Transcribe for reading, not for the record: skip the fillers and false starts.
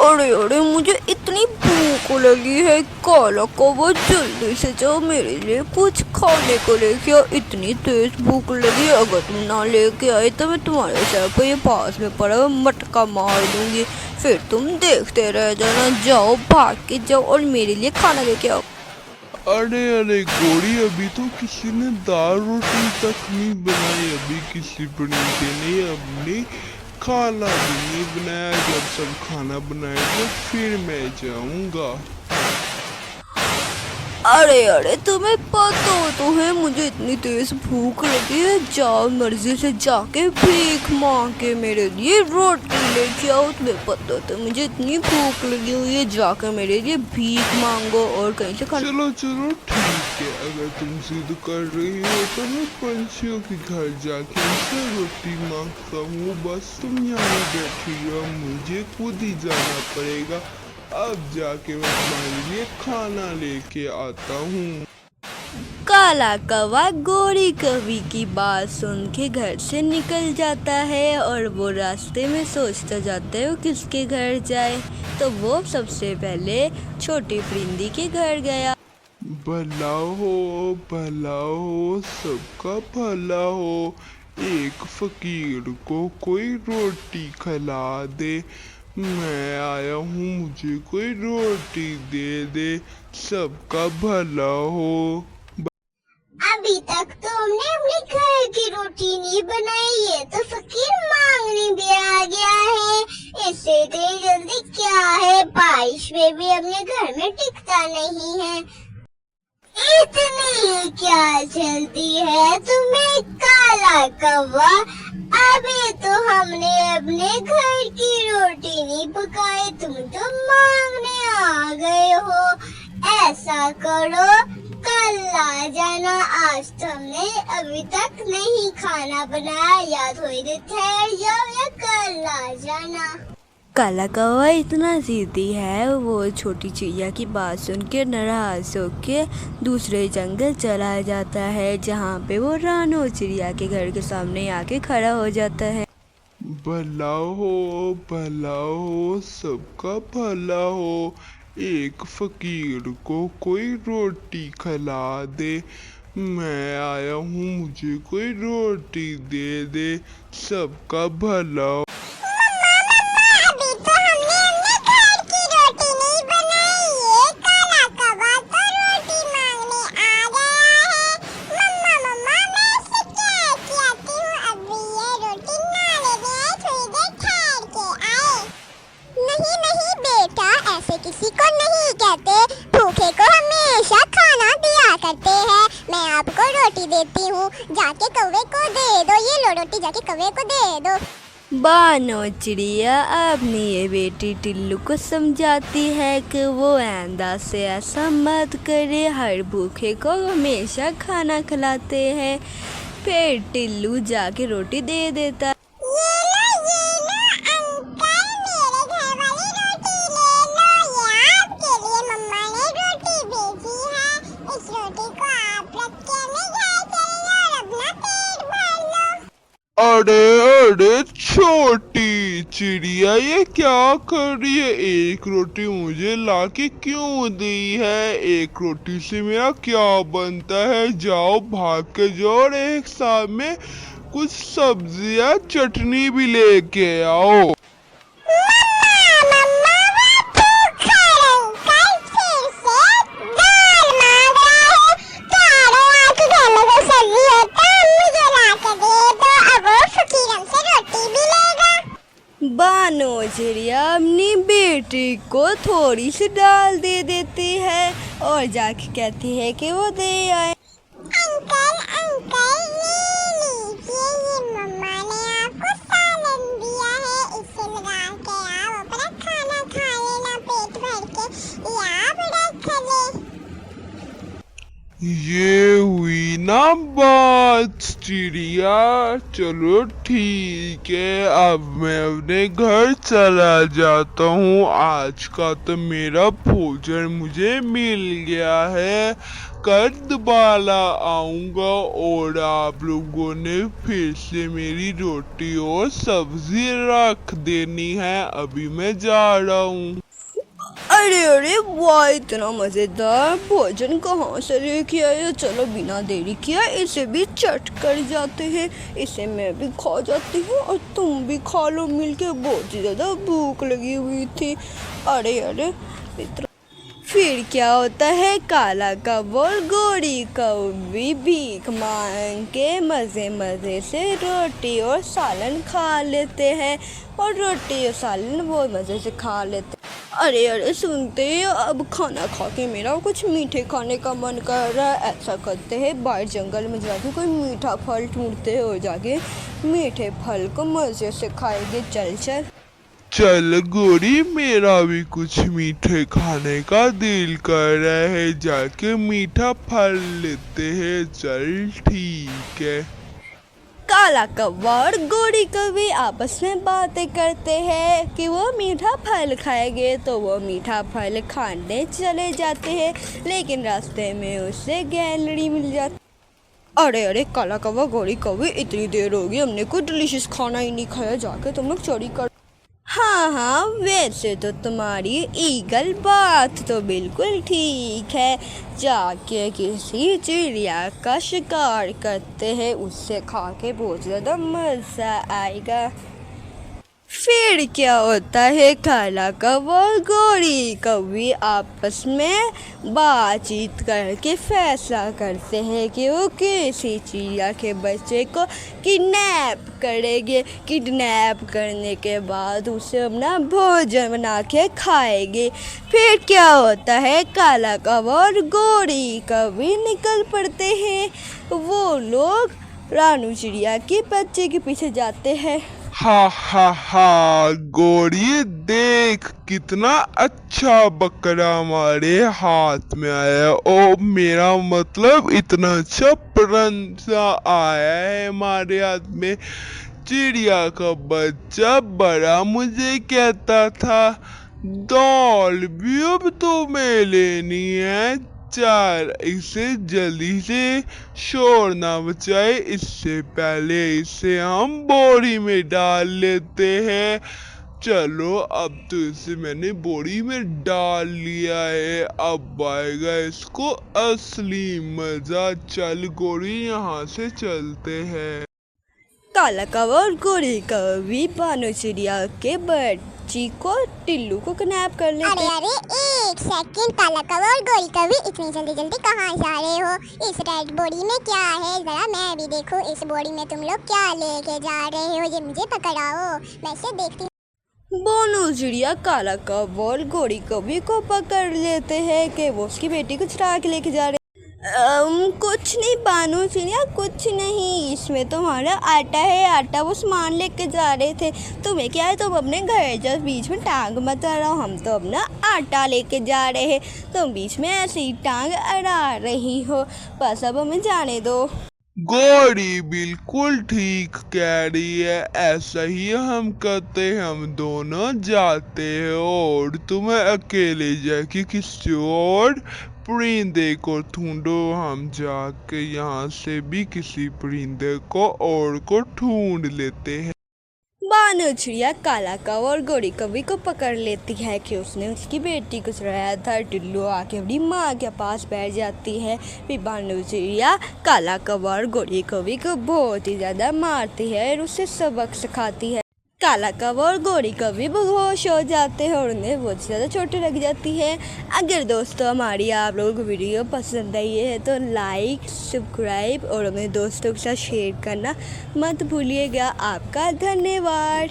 अरे अरे, मुझे इतनी भूख लगी है। काला कौवा जल्दी से जाओ, मेरे लिए कुछ खाने को लेके आओ। इतनी तेज भूख लगी, अगर तुम ना लेके आए तो मैं तुम्हारे सर पे ये पास में पड़ा हुआ मटका मार दूंगी। फिर तुम देखते रह जाना। जाओ, भाग के जाओ और मेरे लिए खाना लेके आओ। अरे अरे गोरी, अभी तो किसी ने दाल रोटी तक नहीं बनाई। अभी किसी बंदे ने अपने खाना भी नहीं बनाया। जब सब खाना बनाएगा फिर मैं जाऊंगा। अरे अरे, तुम्हें पता तो है मुझे इतनी तेज भूख लगी है। जाओ, मर्जी से जाके भीख मांग के मेरे लिए रोटी लेके आओ। तुम्हें पता तो मुझे इतनी भूख लगी हुई है। जाकर मेरे लिए भीख मांगो और कहीं से खाना। चलो चलो ठीक है, अगर तुम जिद कर रही हो तो मैं पंछियों के घर जाके उनसे रोटी मांगता हूँ। बस तुम यहाँ बैठी हो, मुझे खुद ही जाना पड़ेगा। अब जाके मैं तुम्हारे लिए खाना लेके आता हूँ। काला कौवा गोरी कौवी की बात सुन के घर से निकल जाता है और वो रास्ते में सोचता जाता है वो किसके घर जाए। तो वो सबसे पहले छोटी परिंदी के घर गया। भला हो सबका भला हो। एक फकीर को कोई रोटी खिला दे। मैं आया हूँ, मुझे कोई रोटी दे दे। सबका भला हो। अभी तक तो हमने अपने घर की रोटी नहीं बनाई है, तो फकीर मांगने भी आ गया है। इससे इतनी जल्दी क्या है, बारिश में भी अपने घर में टिकता नहीं है। इतनी क्या जल्दी है तुम्हें काला कौवा? अभी तो हमने अपने घर की रोटी नहीं पकाई, तुम तो मांगने आ गए हो। ऐसा करो, कल आ जाना। आज तो हमने अभी तक नहीं खाना बनाया, या थोड़ी देर ठहर जाओ या कल आ जाना। काला कौवा इतना जिद्दी है, वो छोटी चिड़िया की बात सुन के नाराज होके दूसरे जंगल चला जाता है, जहाँ पे वो रानो चिड़िया के घर के सामने आके खड़ा हो जाता है। भला हो सबका भला हो। एक फकीर को कोई रोटी खिला दे। मैं आया हूँ, मुझे कोई रोटी दे दे। सबका भला हो। अभी तो हमने अपने घर की रोटी नहीं बनाई है, काला कौवा तो रोटी मांगने आ गया है। मम्मा मम्मा, मैं इससे क्या कहती हूँ, अभी ये रोटी ना लेने आए, थोड़ी देर ठहर के आए। नहीं नहीं बेटा, ऐसे किसी को नहीं कहते। भूखे को हमेशा खाना दिया करते हैं। मैं आपको रोटी देती हूँ, जाके कौवे को दे दो। ये लो रोटी, जाके कौवे को दे दो। बानो चिड़िया अपनी ये बेटी टिल्लू को समझाती है कि वो आइंदा से ऐसा मत करे, हर भूखे को हमेशा खाना खिलाते हैं। फिर टिल्लू जाके रोटी दे देता। ये लो अंकल, मेरे घर वाली रोटी ले लो। ये आपके लिए मम्मा ने रोटी भेजी है। इस रोटी को आप रख के अपने घर चले जाओ और अपना पेट भर लो। अरे छोटी चिड़िया, ये क्या कर रही है? एक रोटी मुझे लाके क्यों दी है? एक रोटी से मेरा क्या बनता है? जाओ भाग के जाओ और एक साथ में कुछ सब्जियां चटनी भी लेके आओ। मम्मा वो भूखा अंकल फिर से दाल मांग रहा है। तुम्हारे यहाँ के घर में कोई सब्जी होता है, मुझे ला के दे दो। अब वो फकीर हमसे रोटी भी लेगा। बानो चिड़िया अपनी बेटी को थोड़ी सी दाल दे देती है और जाके कहती है कि वो दे आए। अंकल अंकल, ये लीजिए, ये मम्मा ने आपको सालन दिया है। इसे लगा के आप अपना खाना खा लेना पेट भर के। ये आप रख ले। ये हुई ना बात। चिड़िया चलो ठीक है, अब मैं अपने घर चला जाता हूँ। आज का तो मेरा भोजन मुझे मिल गया है। कल दोबारा आऊँगा और आप लोगों ने फिर से मेरी रोटी और सब्जी रख देनी है। अभी मैं जा रहा हूँ। अरे अरे वाह, इतना मजेदार भोजन कहाँ से लेके आए। चलो बिना देरी किया इसे भी चट कर जाते हैं। इसे मैं भी खा जाती हूँ और तुम भी खा लो मिलके, बहुत ही ज़्यादा भूख लगी हुई थी। अरे अरे मित्र, फिर क्या होता है, काला कौवा गोरी कौवी भीख मांग के मज़े मज़े से रोटी और सालन खा लेते हैं और रोटी और सालन बहुत मज़े से खा लेते हैं। अरे अरे सुनते हैं, अब खाना खा के मेरा कुछ मीठे खाने का मन कर रहा है। ऐसा करते हैं, बाहर जंगल में जाके कोई मीठा फल ढूंढते हैं और जाके मीठे फल को मज़े से खाएंगे। चल चल चल गोरी, मेरा भी कुछ मीठे खाने का दिल कर रहा है, जाके मीठा फल लेते हैं। चल ठीक है। काला कौवा और गोरी कौवी आपस में बातें करते हैं कि वो मीठा फल खाएंगे, तो वो मीठा फल खाने चले जाते हैं, लेकिन रास्ते में उससे गैलरी मिल जाती। अरे अरे काला कौवा गोरी कौवी, इतनी देर हो गई, हमने कोई डिलीशियस खाना ही नहीं खाया, जाके तुम लोग चोरी कर। हाँ हाँ, वैसे तो तुम्हारी ईगल बात तो बिल्कुल ठीक है। जाके किसी चिड़िया का शिकार करते हैं, उससे खा के बहुत ज़्यादा मज़ा आएगा। फिर क्या होता है, काला कौवा और गोरी कौवी आपस में बातचीत करके फैसला करते हैं कि वो किसी चिड़िया के बच्चे को किडनैप करेंगे। किडनैप करने के बाद उसे अपना भोजन बना के खाएंगे। फिर क्या होता है, काला कौवा और गोरी कौवी निकल पड़ते हैं। वो लोग रानू चिड़िया के बच्चे के पीछे जाते हैं। हा गोरी, देख कितना अच्छा बकरा हमारे हाथ में आया है। ओ मेरा मतलब इतना अच्छा परंसा आया है हमारे हाथ में। चिड़िया का बच्चा बड़ा मुझे कहता था दाल भी अब तुम्हें लेनी है। चार, इसे जल्दी से शोर ना मचाए, इससे पहले इसे हम बोरी में डाल लेते हैं। चलो अब तो इसे मैंने बोरी में डाल लिया है, अब आएगा इसको असली मजा। चल गोरी, यहाँ से चलते हैं। काला कौवा और गोरी कौवी बानो चिड़िया के बच्ची को टिल्लू को किडनैप कर लेते। अरे अरे एक सेकंड, काला कौवा और गोरी कौवी इतनी जल्दी जल्दी कहाँ जा रहे हो? इस रेड बोरी में क्या है, जरा मैं भी देखूं। इस बोरी में तुम लोग क्या लेके जा रहे हो, ये मुझे पकड़ाओ, मैं इसे देखती। बानो चिड़िया काला कौवा और गोरी कौवी को पकड़ लेते हैं कि वो उसकी बेटी को चुरा के लेके जा रहे। कुछ नहीं बानो चिड़िया, कुछ नहीं, इसमें तुम्हारा आटा है, आटा वो सामान लेके जा रहे थे। तुम्हें क्या है, तुम अपने घर जा, बीच में टांग मत अड़ाओ, हम तो अपना आटा लेके जा रहे हैं, तुम बीच में ऐसे ही टांग अड़ा रही हो, बस अब हमें जाने दो। गोरी बिल्कुल ठीक कह रही है, ऐसा ही हम करते हैं, हम दोनों जाते हैं और तुम्हें अकेले जाके किसी और परिंदे को ढूंढो। हम जाके यहाँ से भी किसी परिंदे को और को ढूंढ लेते हैं। बानो चिड़िया काला कौवा और गोरी कौवी को पकड़ लेती है कि उसने उसकी बेटी को चुराया था। टिल्लू आके अपनी माँ के पास बैठ जाती है। फिर बानो चिड़िया काला कौवा और गोरी कौवी को बहुत ही ज़्यादा मारती है और उसे सबक सिखाती है। काला कौवा और गोरी कौवी बेहोश हो जाते हैं और उन्हें बहुत ज़्यादा चोटें लग जाती है। अगर दोस्तों हमारी आप लोगों को वीडियो पसंद आई है तो लाइक, सब्सक्राइब और अपने दोस्तों के साथ शेयर करना मत भूलिएगा। आपका धन्यवाद।